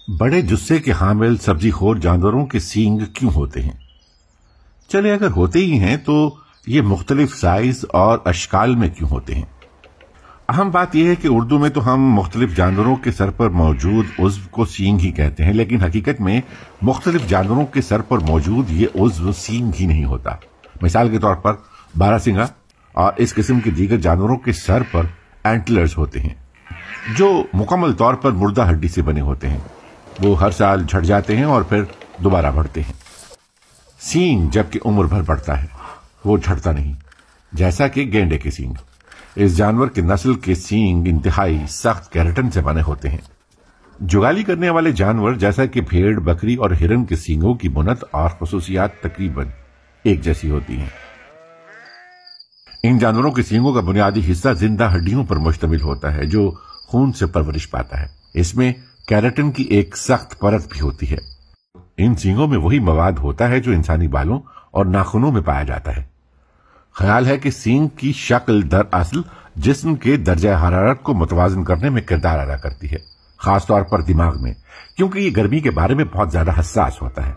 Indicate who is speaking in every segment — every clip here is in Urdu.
Speaker 1: بڑے جثے کے حامل سبزی خور جانوروں کے سینگ کیوں ہوتے ہیں؟ چلے اگر ہوتے ہی ہیں تو یہ مختلف سائز اور اشکال میں کیوں ہوتے ہیں؟ اہم بات یہ ہے کہ اردو میں تو ہم مختلف جانوروں کے سر پر موجود عضو کو سینگ ہی کہتے ہیں، لیکن حقیقت میں مختلف جانوروں کے سر پر موجود یہ عضو سینگ ہی نہیں ہوتا۔ مثال کے طور پر باراسنگا اور اس قسم کے دیگر جانوروں کے سر پر اینٹلرز ہوتے ہیں جو مکمل طور پر مردہ ہڈی سے بنے ہوتے ہیں۔ وہ ہر سال جھڑ جاتے ہیں اور پھر دوبارہ بڑھتے ہیں۔ سینگ جبکہ عمر بھر بڑھتا ہے، وہ جھڑتا نہیں، جیسا کہ گینڈے کے سینگ۔ اس جانور کے نسل کے سینگ انتہائی سخت کیراٹن سے بنے ہوتے ہیں۔ جگالی کرنے والے جانور جیسا کہ بھیڑ، بکری اور ہرن کے سینگوں کی بنت اور خصوصیات تقریباً ایک جیسی ہوتی ہیں۔ ان جانوروں کے سینگوں کا بنیادی حصہ زندہ ہڈیوں پر مشتمل ہوتا ہے جو خون سے پرورش پاتا ہے۔ اس میں کیراٹن کی ایک سخت پرت بھی ہوتی ہے۔ ان سینگوں میں وہی مواد ہوتا ہے جو انسانی بالوں اور ناخنوں میں پایا جاتا ہے۔ خیال ہے کہ سینگ کی شکل دراصل جسم کے درجہ حرارت کو متوازن کرنے میں کردار ادا کرتی ہے، خاص طور پر دماغ میں، کیونکہ یہ گرمی کے بارے میں بہت زیادہ حساس ہوتا ہے۔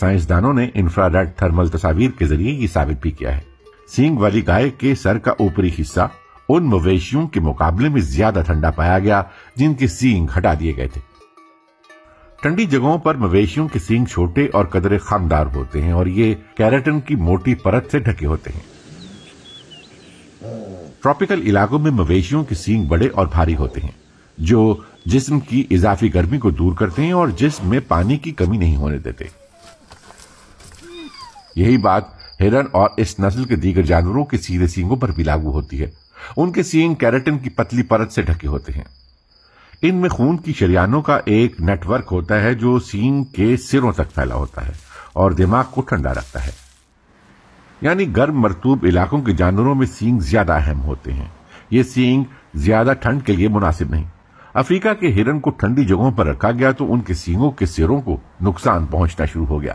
Speaker 1: سائنسدانوں نے انفراریڈ تھرمل تصاویر کے ذریعے یہ ثابت بھی کیا ہے۔ سینگ والی گائے کے سر کا اوپری حصہ ان مویشیوں کے مقابلے میں زیادہ ٹھنڈا پایا گیا جن کے سینگ ہٹا دیے گئے تھے۔ ٹھنڈی جگہوں پر مویشیوں کے سینگ چھوٹے اور قدرے خمدار ہوتے ہیں اور یہ کیراٹن کی موٹی پرت سے ڈھکے ہوتے ہیں۔ ٹراپیکل علاقوں میں مویشیوں کے سینگ بڑے اور بھاری ہوتے ہیں جو جسم کی اضافی گرمی کو دور کرتے ہیں اور جسم میں پانی کی کمی نہیں ہونے دیتے۔ یہی بات ہرن اور اس نسل کے دیگر جانوروں کے سیدھے سینگوں پر بھی لاگو ہوتی ہے۔ ان کے سینگ کیراٹن کی پتلی پرت سے ڈھکے ہوتے ہیں۔ ان میں خون کی شریانوں کا ایک نیٹ ورک ہوتا ہے جو سینگ کے سروں تک پھیلا ہوتا ہے اور دماغ کو ٹھنڈا رکھتا ہے۔ یعنی گرم مرطوب علاقوں کے جانوروں میں سینگ زیادہ اہم ہوتے ہیں۔ یہ سینگ زیادہ ٹھنڈ کے لیے مناسب نہیں۔ افریقہ کے ہرن کو ٹھنڈی جگہوں پر رکھا گیا تو ان کے سینگوں کے سروں کو نقصان پہنچنا شروع ہو گیا۔